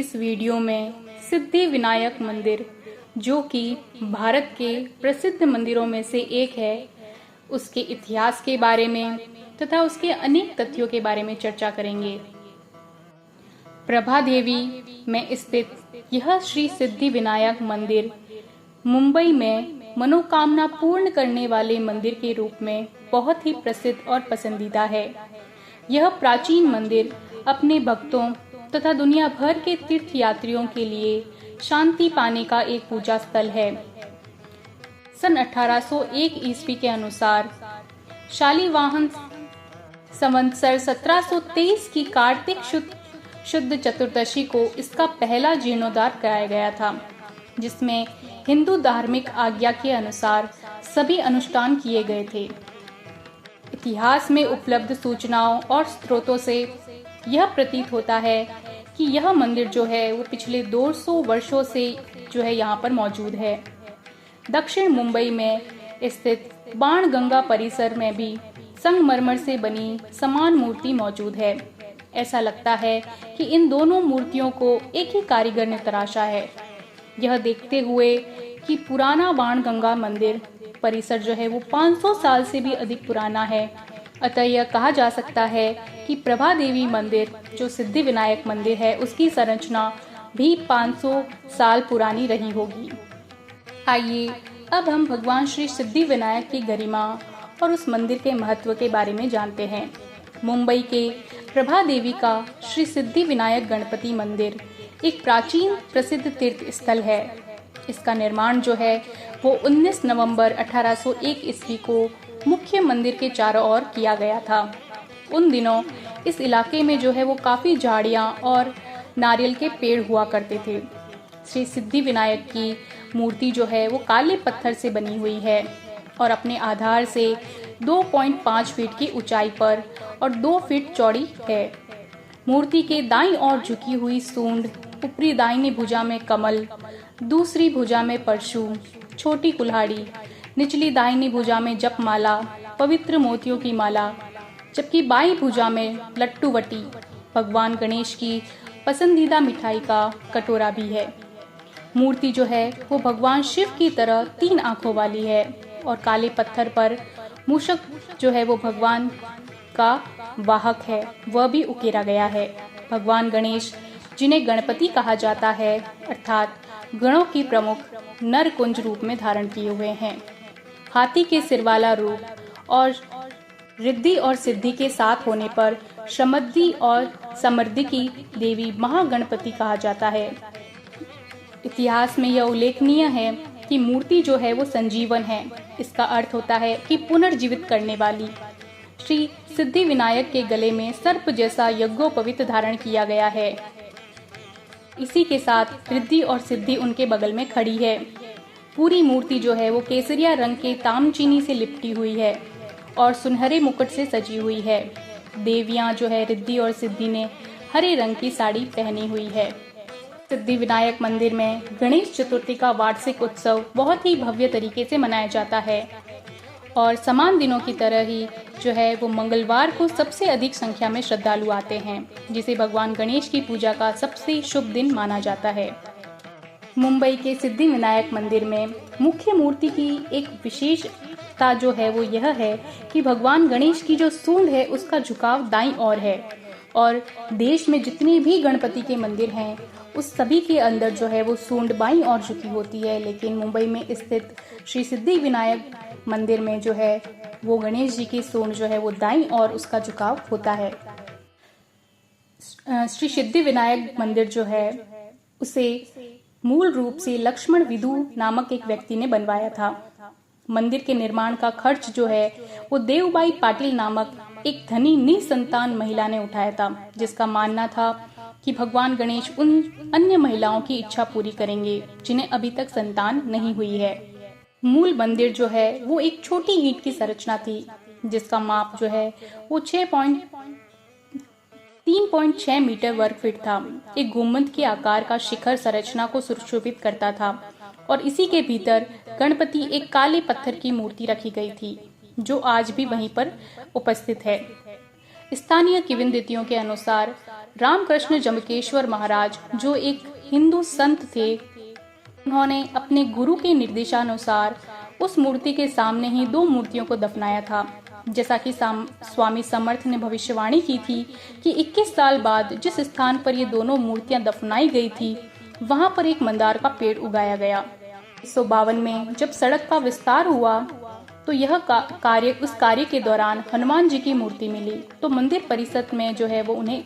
इस वीडियो में सिद्धि विनायक मंदिर, जो कि भारत के प्रसिद्ध मंदिरों में से एक है, उसके इतिहास के बारे में तथा उसके अनेक तथ्यों के बारे में चर्चा करेंगे। प्रभा देवी में स्थित यह श्री सिद्धि विनायक मंदिर मुंबई में मनोकामना पूर्ण करने वाले मंदिर के रूप में बहुत ही प्रसिद्ध और पसंदीदा है। यह प्राचीन मंदिर अपने भक्तों तथा दुनिया भर के तीर्थयात्रियों के लिए शांति पाने का एक पूजा स्थल है। सन 1801 ईस्वी के अनुसार शालिवाहन संवत्सर 1723 की कार्तिक शुद्ध चतुर्दशी को इसका पहला जीर्णोद्धार कराया गया था, जिसमें हिंदू धार्मिक आज्ञा के अनुसार सभी अनुष्ठान किए गए थे। इतिहास में उपलब्ध सूचनाओं और स्रोतों से यह प्रतीत होता है कि यह मंदिर जो है वो पिछले 200 वर्षों से जो है यहाँ पर मौजूद है। दक्षिण मुंबई में स्थित बाणगंगा परिसर में भी संगमरमर से बनी समान मूर्ति मौजूद है। ऐसा लगता है कि इन दोनों मूर्तियों को एक ही कारीगर ने तराशा है। यह देखते हुए कि पुराना बाणगंगा मंदिर परिसर जो है वो 500 साल से भी अधिक पुराना है, अतः यह कहा जा सकता है कि प्रभा देवी मंदिर जो सिद्धि विनायक मंदिर है उसकी संरचना भी 500 साल पुरानी रही होगी। आइए अब हम भगवान श्री सिद्धि विनायक की गरिमा और उस मंदिर के महत्व के बारे में जानते हैं। मुंबई के प्रभा देवी का श्री सिद्धि विनायक गणपति मंदिर एक प्राचीन प्रसिद्ध तीर्थ स्थल है। इसका निर्माण जो है वो 19 नवंबर 1801 ईस्वी को मुख्य मंदिर के चारों ओर किया गया था। उन दिनों इस इलाके में जो है वो काफी झाड़ियां और नारियल के पेड़ हुआ करते थे। श्री सिद्धि विनायक की मूर्ति जो है वो काले पत्थर से बनी हुई है और अपने आधार से 2.5 फीट की ऊंचाई पर और 2 फीट चौड़ी है। मूर्ति के दाईं ओर झुकी हुई सूंड, ऊपरी दाहिनी भुजा में कमल, दूसरी भुजा में परशु, छोटी कुल्हाड़ी, निचली दाहिनी भुजा में जपमाला, पवित्र मोतियों की माला, जबकि बाईं भुजा में लट्टूवटी, भगवान गणेश की पसंदीदा मिठाई का कटोरा भी है। मूर्ति जो है वो भगवान शिव की तरह 3 आंखों वाली है और काले पत्थर पर मूषक जो है वो भगवान का वाहक है, वह भी उकेरा गया है। भगवान गणेश, जिन्हें गणपति कहा जाता है, अर्थात गणों की प्रमुख, नरकुंज रूप में धारण किए हुए हैं। हाथी के सिर वाला रूप और रिद्धि और सिद्धि के साथ होने पर समृद्धि और समृद्धि की देवी महागणपति कहा जाता है। इतिहास में यह उल्लेखनीय है कि मूर्ति जो है वो संजीवन है। इसका अर्थ होता है कि पुनर्जीवित करने वाली। श्री सिद्धि विनायक के गले में सर्प जैसा यज्ञोपवीत धारण किया गया है। इसी के साथ रिद्धि और सिद्धि उनके बगल में खड़ी है। पूरी मूर्ति जो है वो केसरिया रंग के तामचीनी से लिपटी हुई है और सुनहरे मुकुट से सजी हुई है। देवियां जो है रिद्धि और सिद्धि ने हरे रंग की साड़ी पहनी हुई है। सिद्धि विनायक मंदिर में गणेश चतुर्थी का वार्षिक उत्सव बहुत ही भव्य तरीके से मनाया जाता है और समान दिनों की तरह ही जो है वो मंगलवार को सबसे अधिक संख्या में श्रद्धालु आते हैं, जिसे भगवान गणेश की पूजा का सबसे शुभ दिन माना जाता है। मुंबई के सिद्धि विनायक मंदिर में मुख्य मूर्ति की एक विशेषता जो है वो यह है कि भगवान गणेश की जो सूंड है उसका झुकाव दाईं ओर है और देश में जितने भी गणपति के मंदिर हैं उस सभी के अंदर जो है वो सूंड बाईं ओर झुकी होती है, लेकिन मुंबई में स्थित श्री सिद्धि विनायक मंदिर में जो है वो गणेश जी की सूंड जो है वो दाईं ओर उसका झुकाव होता है। श्री सिद्धि विनायक मंदिर जो है उसे मूल रूप से लक्ष्मण विदु नामक एक व्यक्ति ने बनवाया था। मंदिर के निर्माण का खर्च जो है वो देवबाई पाटिल नामक एक धनी निसंतान महिला ने उठाया था, जिसका मानना था कि भगवान गणेश उन अन्य महिलाओं की इच्छा पूरी करेंगे जिन्हें अभी तक संतान नहीं हुई है। मूल मंदिर जो है वो एक छोटी ईंट की संरचना थी, जिसका माप जो है वो 3.6 मीटर वर्ग फीट था। एक गुंबद के आकार का शिखर संरचना को सुशोभित करता था और इसी के भीतर गणपति एक काले पत्थर की मूर्ति रखी गई थी, जो आज भी वहीं पर उपस्थित है। स्थानीय किंवदंतियों के अनुसार रामकृष्ण जम्बकेश्वर महाराज, जो एक हिंदू संत थे, उन्होंने अपने गुरु के निर्देशानुसार उस मूर्ति के सामने ही दो मूर्तियों को दफनाया था। जैसा कि स्वामी समर्थ ने भविष्यवाणी की थी कि 21 साल बाद जिस स्थान पर ये दोनों मूर्तियां दफनाई गई थी, वहां पर एक मंदार का पेड़ उगाया गया। 1952 में जब सड़क का विस्तार हुआ तो यह उस कार्य के दौरान हनुमान जी की मूर्ति मिली, तो मंदिर परिसर में जो है वो उन्हें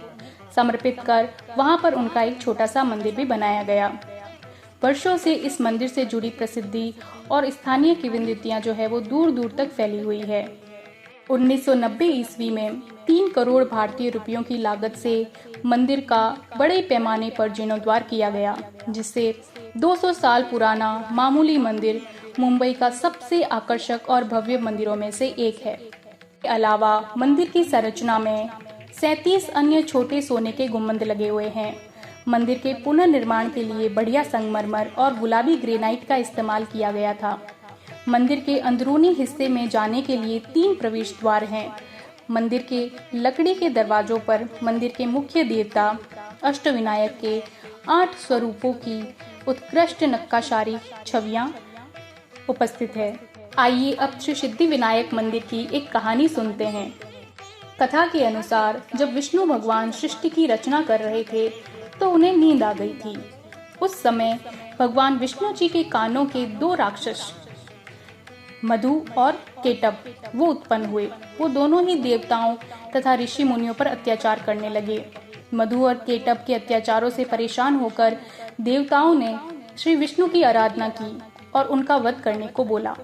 समर्पित कर वहां पर उनका एक छोटा सा मंदिर भी बनाया गया। वर्षों से इस मंदिर से जुड़ी प्रसिद्धि और स्थानीय किंवदंतियां जो है वो दूर दूर तक फैली हुई है। 1990 ईस्वी में 3 करोड़ भारतीय रुपयों की लागत से मंदिर का बड़े पैमाने पर जीर्णोद्धार किया गया, जिससे 200 साल पुराना मामूली मंदिर मुंबई का सबसे आकर्षक और भव्य मंदिरों में से एक है। इसके अलावा मंदिर की संरचना में 37 अन्य छोटे सोने के गुंबद लगे हुए हैं। मंदिर के पुनर्निर्माण के लिए बढ़िया संगमरमर और गुलाबी ग्रेनाइट का इस्तेमाल किया गया था। मंदिर के अंदरूनी हिस्से में जाने के लिए 3 प्रवेश द्वार हैं। मंदिर के लकड़ी के दरवाजों पर मंदिर के मुख्य देवता अष्टविनायक के 8 स्वरूपों की उत्कृष्ट नक्काशारी छवियां उपस्थित है। आइए अब श्री सिद्धि विनायक मंदिर की एक कहानी सुनते हैं। कथा के अनुसार जब विष्णु भगवान सृष्टि की रचना कर रहे थे तो उन्हें नींद आ गई थी। उस समय भगवान विष्णु जी के कानों के 2 राक्षस मधु और केटब वो उत्पन्न हुए। वो दोनों ही देवताओं तथा ऋषि मुनियों पर अत्याचार करने लगे। मधु और केटब के अत्याचारों से परेशान होकर देवताओं ने श्री विष्णु की आराधना की और उनका वध करने को बोला।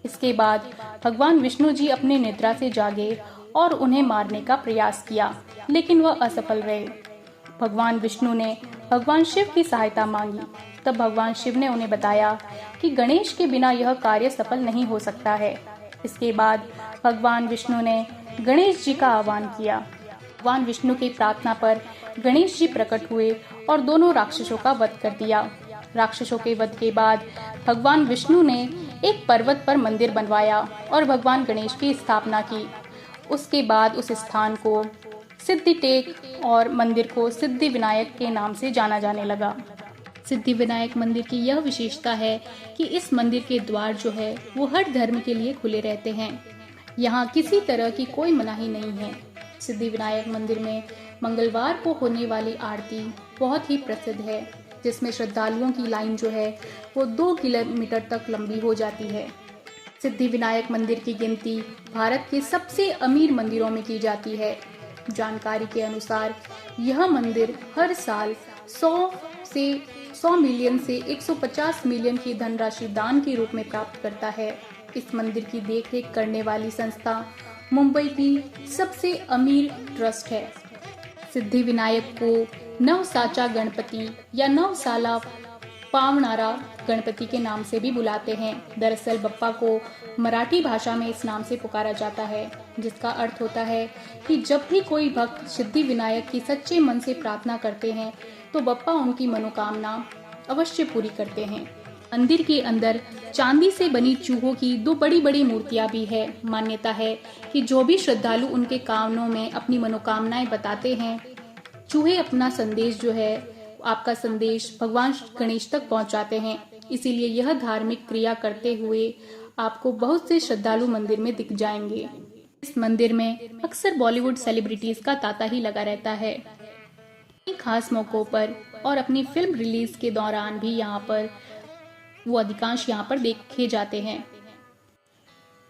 इसके बाद भगवान विष्णु जी अपने निद्रा से जागे और उन्हें मारने का प्रयास किया, लेकिन वह असफल रहे। भगवान विष्णु ने भगवान शिव की सहायता मांगी। तब भगवान शिव ने उन्हें बताया कि गणेश के बिना यह कार्य सफल नहीं हो सकता है। इसके बाद भगवान विष्णु ने गणेश जी का आह्वान किया। भगवान विष्णु की प्रार्थना पर गणेश जी प्रकट हुए और दोनों राक्षसों का वध कर दिया। राक्षसों के वध के बाद भगवान विष्णु ने एक पर्वत पर मंदिर बनवाया और भगवान गणेश की स्थापना की। उसके बाद उस स्थान को सिद्धि टेक और मंदिर को सिद्धि विनायक के नाम से जाना जाने लगा। सिद्धि विनायक मंदिर की यह विशेषता है कि इस मंदिर के द्वार जो है वो हर धर्म के लिए खुले रहते हैं। यहाँ किसी तरह की कोई मनाही नहीं है। सिद्धि विनायक मंदिर में मंगलवार को होने वाली आरती बहुत ही प्रसिद्ध है, जिसमें श्रद्धालुओं की लाइन जो है वो 2 किलोमीटर तक लंबी हो जाती है। सिद्धि विनायक मंदिर की गिनती भारत के सबसे अमीर मंदिरों में की जाती है। जानकारी के अनुसार यह मंदिर हर साल 100 मिलियन से 150 मिलियन की धनराशि दान के रूप में प्राप्त करता है। इस मंदिर की देखरेख करने वाली संस्था मुंबई की सबसे अमीर ट्रस्ट है। सिद्धि विनायक को नवसाचा गणपति या नवसाला पावणारा गणपति के नाम से भी बुलाते हैं। दरअसल बप्पा को मराठी भाषा में इस नाम से पुकारा जाता है, जिसका अर्थ होता है कि जब भी कोई भक्त सिद्धि विनायक की सच्चे मन से प्रार्थना करते हैं तो बप्पा उनकी मनोकामना अवश्य पूरी करते हैं। मंदिर के अंदर चांदी से बनी चूहों की 2 बड़ी बड़ी मूर्तियां भी है। मान्यता है कि जो भी श्रद्धालु उनके कानों में अपनी मनोकामनाएं बताते हैं, चूहे अपना संदेश जो है, आपका संदेश भगवान गणेश तक पहुंचाते हैं। इसीलिए यह धार्मिक क्रिया करते हुए आपको बहुत से श्रद्धालु मंदिर में दिख जाएंगे। इस मंदिर में अक्सर बॉलीवुड सेलिब्रिटीज का तांता ही लगा रहता है। खास मौकों पर और अपनी फिल्म रिलीज के दौरान भी यहाँ पर वो अधिकांश यहाँ पर देखे जाते हैं।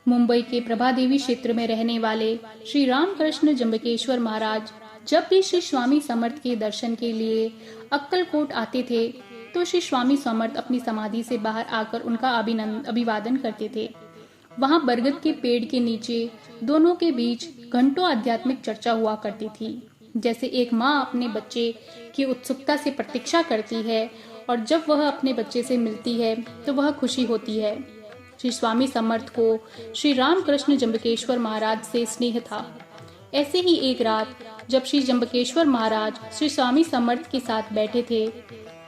मुंबई के प्रभादेवी क्षेत्र में रहने वाले श्री रामकृष्ण जम्बकेश्वर महाराज जब भी श्री स्वामी समर्थ के दर्शन के लिए अक्कलकोट आते थे तो श्री स्वामी समर्थ अपनी समाधि से बाहर आकर उनका अभिवादन करते थे। वहां बरगद के पेड़ के नीचे दोनों के बीच घंटों आध्यात्मिक चर्चा हुआ करती थी। जैसे एक माँ अपने बच्चे की उत्सुकता से प्रतीक्षा करती है और जब वह अपने बच्चे से मिलती है तो वह खुशी होती है। श्री स्वामी समर्थ को श्री रामकृष्ण जम्बकेश्वर महाराज से स्नेह था। ऐसे ही एक रात जब श्री जम्बकेश्वर महाराज श्री स्वामी समर्थ के साथ बैठे थे,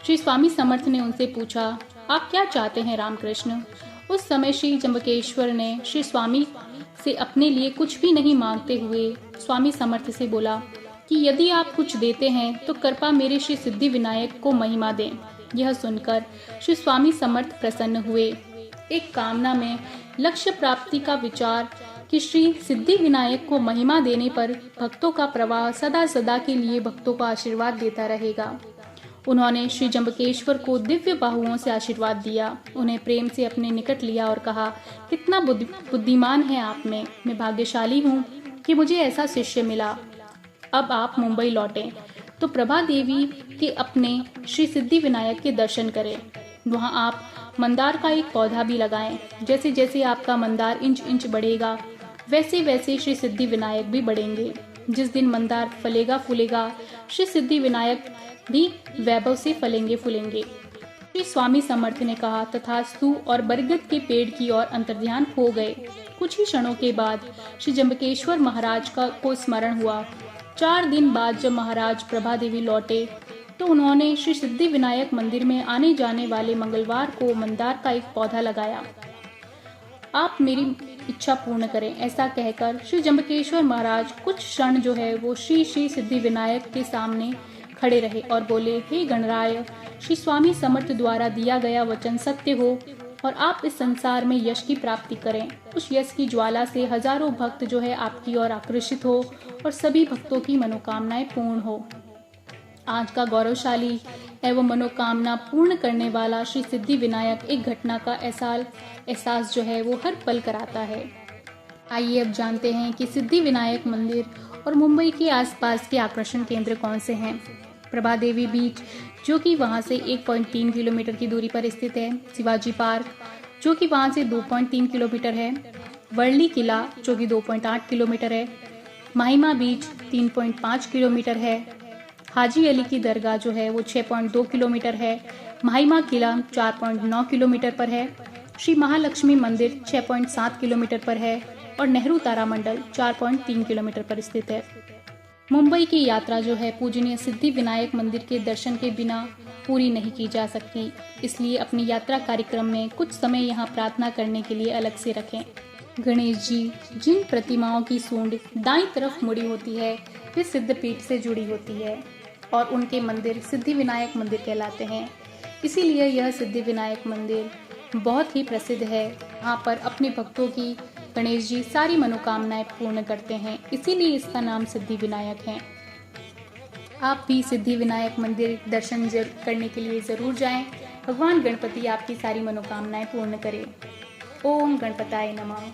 श्री स्वामी समर्थ ने उनसे पूछा, आप क्या चाहते हैं रामकृष्ण? उस समय श्री जम्बकेश्वर ने श्री स्वामी से अपने लिए कुछ भी नहीं मांगते हुए स्वामी समर्थ से बोला कि यदि आप कुछ देते हैं तो कृपा मेरे श्री सिद्धि विनायक को महिमा दें। यह सुनकर श्री स्वामी समर्थ प्रसन्न हुए। एक कामना में लक्ष्य प्राप्ति का विचार कि श्री सिद्धि विनायक को महिमा देने पर भक्तों का प्रवाह सदा सदा के लिए भक्तों को आशीर्वाद देता रहेगा। उन्होंने श्री जम्बकेश्वर को दिव्य बाहुओं से आशीर्वाद दिया, उन्हें प्रेम से अपने निकट लिया और कहा, कितना बुद्धिमान है आप में, मैं भाग्यशाली हूँ कि मुझे ऐसा शिष्य मिला। अब आप मुंबई लौटें तो प्रभा देवी के अपने श्री सिद्धि विनायक के दर्शन करें। वहाँ आप मंदार का एक पौधा भी लगाएं। जैसे जैसे आपका मंदार इंच इंच बढ़ेगा वैसे वैसे श्री सिद्धि विनायक भी बढ़ेंगे। जिस दिन मंदार फलेगा फूलेगा श्री सिद्धि विनायक भी वैभव से फलेंगे फूलेंगे। श्री स्वामी समर्थ ने कहा तथास्तु और बरगद के पेड़ की ओर अंतर्ध्यान हो गए। कुछ ही क्षणों के बाद श्री जम्बकेश्वर महाराज को स्मरण हुआ। 4 दिन बाद जब महाराज प्रभा देवी लौटे तो उन्होंने श्री सिद्धि विनायक मंदिर में आने जाने वाले मंगलवार को मंदार का एक पौधा लगाया। आप मेरी इच्छा पूर्ण करें, ऐसा कहकर श्री जम्बकेश्वर महाराज कुछ क्षण जो है वो श्री श्री सिद्धि विनायक के सामने खड़े रहे और बोले, हे गणराय, श्री स्वामी समर्थ द्वारा दिया गया वचन सत्य हो और आप इस संसार में यश की प्राप्ति करें। उस यश की ज्वाला से हजारों भक्त जो है आपकी ओर आकर्षित हो और सभी भक्तों की मनोकामनाएं पूर्ण हो। आज का गौरवशाली एवं मनोकामना पूर्ण करने वाला श्री सिद्धि विनायक एक घटना का एहसास जो है वो हर पल कराता है। आइए अब जानते हैं कि सिद्धि विनायक मंदिर और मुंबई के आसपास के आकर्षण केंद्र कौन से हैं। प्रभा देवी बीच जो कि वहां से 1.3 किलोमीटर की दूरी पर स्थित है, शिवाजी पार्क जो कि वहां से 2.3 किलोमीटर है, वर्ली किला जो कि 2.8 किलोमीटर है, महिमा बीच 3.5 किलोमीटर है, हाजी अली की दरगाह जो है वो 6.2 किलोमीटर है, महिमा किला 4.9 किलोमीटर पर है, श्री महालक्ष्मी मंदिर 6.7 किलोमीटर पर है और नेहरू तारामंडल 4.3 किलोमीटर पर स्थित है। मुंबई की यात्रा जो है पूजनीय सिद्धि विनायक मंदिर के दर्शन के बिना पूरी नहीं की जा सकती, इसलिए अपनी यात्रा कार्यक्रम में कुछ समय यहाँ प्रार्थना करने के लिए अलग से रखें। गणेश जी जिन प्रतिमाओं की सूंड दाईं तरफ मुड़ी होती है वे सिद्धपीठ से जुड़ी होती है और उनके मंदिर सिद्धि विनायक मंदिर कहलाते हैं। इसीलिए यह सिद्धि विनायक मंदिर बहुत ही प्रसिद्ध है। यहाँ पर अपने भक्तों की गणेश जी सारी मनोकामनाएं पूर्ण करते हैं, इसीलिए इसका नाम सिद्धि विनायक है। आप भी सिद्धि विनायक मंदिर दर्शन करने के लिए जरूर जाएं। भगवान गणपति आपकी सारी मनोकामनाएं पूर्ण करें। ओम गणपताय नमः।